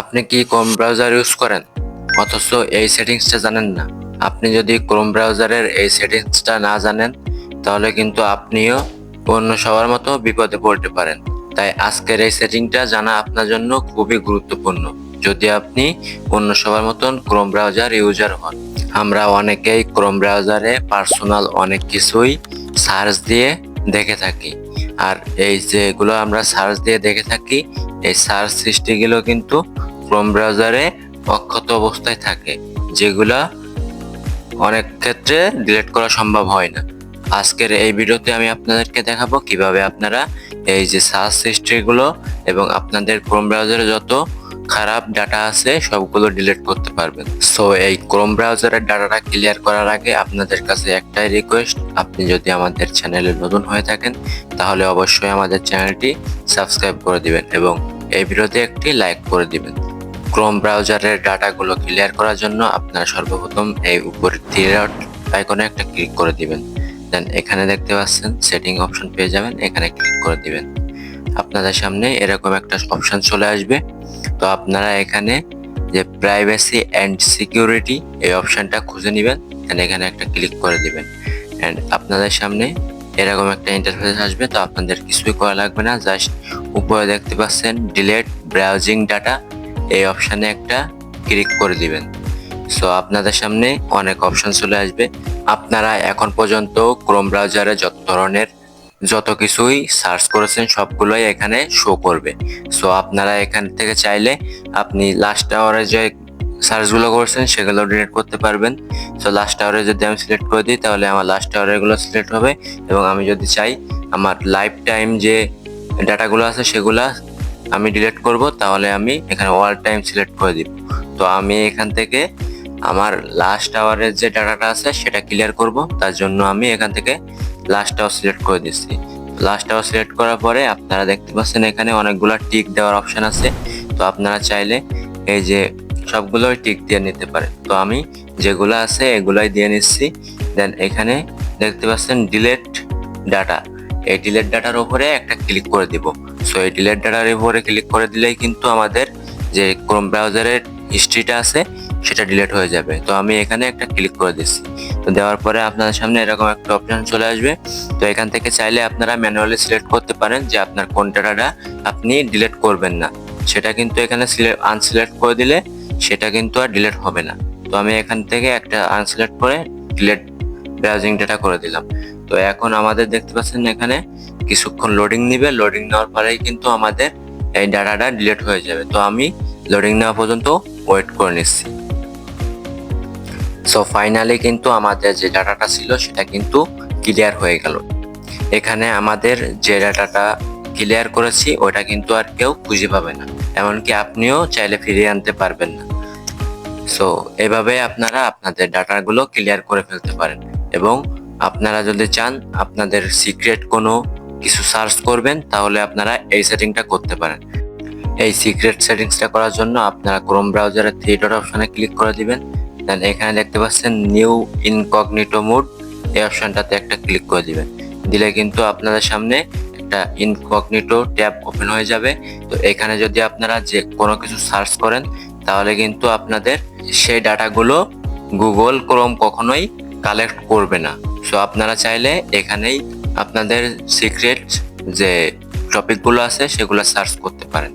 আপনি কি Chrome browser use করেন অথচ এই সেটিংসটা জানেন না? আপনি যদি ক্রোম ব্রাউজারের এই সেটিংসটা না জানেন তাহলে কিন্তু আপনিও অন্য সবার মতো বিপদে পড়তে পারেন। তাই আজকের এই সেটিংটা জানা আপনার জন্য খুবই গুরুত্বপূর্ণ যদি আপনি অন্য সবার মতন ক্রোম ব্রাউজার ইউজার হন। আমরা অনেকেই ক্রোম ব্রাউজারে পার্সোনাল অনেক কিছুই সার্চ দিয়ে দেখে থাকি, আর এই যেগুলো আমরা সার্চ দিয়ে দেখে থাকি এই সার্চ হিস্ট্রিগুলো কিন্তু ক্রোম ব্রাউজারে অক্ষত অবস্থায় থাকে, যেগুলা অনেক ক্ষেত্রে ডিলিট করা সম্ভব হয় না। আজকের এই ভিডিওতে আমি আপনাদেরকে দেখাবো কিভাবে আপনারা এই যে সার্চ হিস্ট্রিগুলো এবং আপনাদের ক্রোম ব্রাউজারে যত খারাপ ডাটা আছে সবগুলো ডিলিট করতে পারবেন। সো এই ক্রোম ব্রাউজারের ডাটাটা ক্লিয়ার করার আগে আপনাদের কাছে একটাই রিকোয়েস্ট, আপনি যদি আমাদের চ্যানেলে নতুন হয়ে থাকেন তাহলে অবশ্যই আমাদের চ্যানেলটি সাবস্ক্রাইব করে দিবেন এবং এই ভিডিওতে একটি লাইক করে দিবেন। ক্রোম ব্রাউজারের ডাটাগুলো ক্লিয়ার করার জন্য আপনারা সর্বপ্রথম এই উপরের থ্রি ডট আইকনে একটা ক্লিক করে দিবেন। দেন এখানে দেখতে পাচ্ছেন সেটিং অপশন পেয়ে যাবেন, এখানে ক্লিক করে দিবেন। আপনাদের সামনে এরকম একটা অপশন চলে আসবে। তো আপনারা এখানে যে প্রাইভেসি অ্যান্ড সিকিউরিটি এই অপশনটা খুঁজে নেবেন, দেন এখানে একটা ক্লিক করে দিবেন। অ্যান্ড আপনাদের সামনে এরকম একটা ইন্টারফেস আসবে। তো আপনাদের কিছুই করা লাগবে না, জাস্ট উপরে দেখতে পাচ্ছেন ডিলেট ব্রাউজিং ডাটা, এই অপশানে একটা ক্লিক করে দিবেন। সো আপনাদের সামনে অনেক অপশন চলে আসবে। আপনারা এখন পর্যন্ত ক্রোম ব্রাউজারে যত কিছুই সার্চ করেছেন সবগুলোই এখানে শো করবে। সো আপনারা এখান থেকে চাইলে আপনি লাস্ট আওয়ারে যে সার্চগুলো করছেন সেগুলো ডিলিট করতে পারবেন। সো লাস্ট আওয়ারে যদি আমি সিলেক্ট করে দিই তাহলে আমার লাস্ট আওয়ারেগুলো সিলেক্ট হবে, এবং আমি যদি চাই আমার লাইফ টাইম যে ডাটাগুলো আছে সেগুলা আমি ডিলিট করব তাহলে আমি এখানে অল টাইম সিলেক্ট করে দিব। তো আমি এখান থেকে আমার লাস্ট আওয়ারের যে ডাটাটা আছে সেটা ক্লিয়ার করব, তার জন্য আমি এখান থেকে লাস্ট আওয়ার সিলেক্ট করে দিচ্ছি। লাস্ট আওয়ার সিলেক্ট করার পরে আপনারা দেখতে পাচ্ছেন এখানে অনেকগুলো টিক দেওয়ার অপশন আছে। তো আপনারা চাইলে এই যে সবগুলোই টিক দিয়ে নিতে পারেন। তো আমি যেগুলো আছে এগুলাই দিয়ে নিচ্ছি। দেন এখানে দেখতে পাচ্ছেন ডিলেট ডাটা, এই ডিলেট ডাটার উপরে একটা ক্লিক করে দিব। সো এই ডিলেট ডাটার উপরে ক্লিক করে দিলেই কিন্তু আমাদের যে ক্রোম ব্রাউজারের হিস্ট্রিটা আছে সেটা ডিলিট হয়ে যাবে। তো আমি এখানে একটা ক্লিক করে দিচ্ছি। তো দেওয়ার পরে আপনাদের সামনে এরকম একটা অপশন চলে আসবে। তো এখান থেকে চাইলে আপনারা ম্যানুয়ালি সিলেক্ট করতে পারেন যে আপনার কোন ডাটাটা আপনি ডিলিট করবেন না, সেটা কিন্তু এখানে আনসিলেক্ট করে দিলে সেটা কিন্তু আর ডিলিট হবে না। তো আমি এখান থেকে একটা আনসিলেক্ট করে ডিলিট ব্রাউজিং ডাটা করে দিলাম। তো এখন আমাদের দেখতে পাচ্ছেন এখানে কিছুক্ষণ লোডিং নিবে, লোডিং নেওয়ার পরেই কিন্তু আমাদের এই ডাটাটা ডিলিট হয়ে যাবে। তো আমি লোডিং নেওয়া পর্যন্ত ওয়েট করে নিচ্ছি। সো ফাইনালি কিন্তু আমাদের যে ডাটাটা ছিল সেটা কিন্তু ক্লিয়ার হয়ে গেল। এখানে আমাদের যে ডাটাটা ক্লিয়ার করেছি ওটা কিন্তু আর কেউ খুঁজে পাবে না, এমনকি আপনিও চাইলে ফিরিয়ে আনতে পারবেন না। সো এভাবে আপনারা আপনাদের ডাটাগুলো ক্লিয়ার করে ফেলতে পারেন, এবং আপনারা যদি চান আপনাদের সিক্রেট কোনো কিছু সার্চ করবেন তাহলে আপনারা এই সেটিংটা করতে পারেন। এই সিক্রেট সেটিংসটা করার জন্য আপনারা ক্রোম ব্রাউজারের থ্রি ডট অপশনে ক্লিক করে দিবেন। দেন এখানে দেখতে পাচ্ছেন নিউ ইনকগনিটো মোড, এই অপশনটাতে একটা ক্লিক করে দিবেন। দিলে কিন্তু আপনাদের সামনে একটা ইনকগনিটো ট্যাব ওপেন হয়ে যাবে। তো এখানে যদি আপনারা যে কোনো কিছু সার্চ করেন তাহলে কিন্তু আপনাদের সেই ডাটাগুলো গুগল ক্রোম কখনোই কালেক্ট করবে না। সো আপনারা চাইলে এখানেই আপনাদের সিক্রেট যে টপিকগুলো আছে সেগুলো সার্চ করতে পারেন।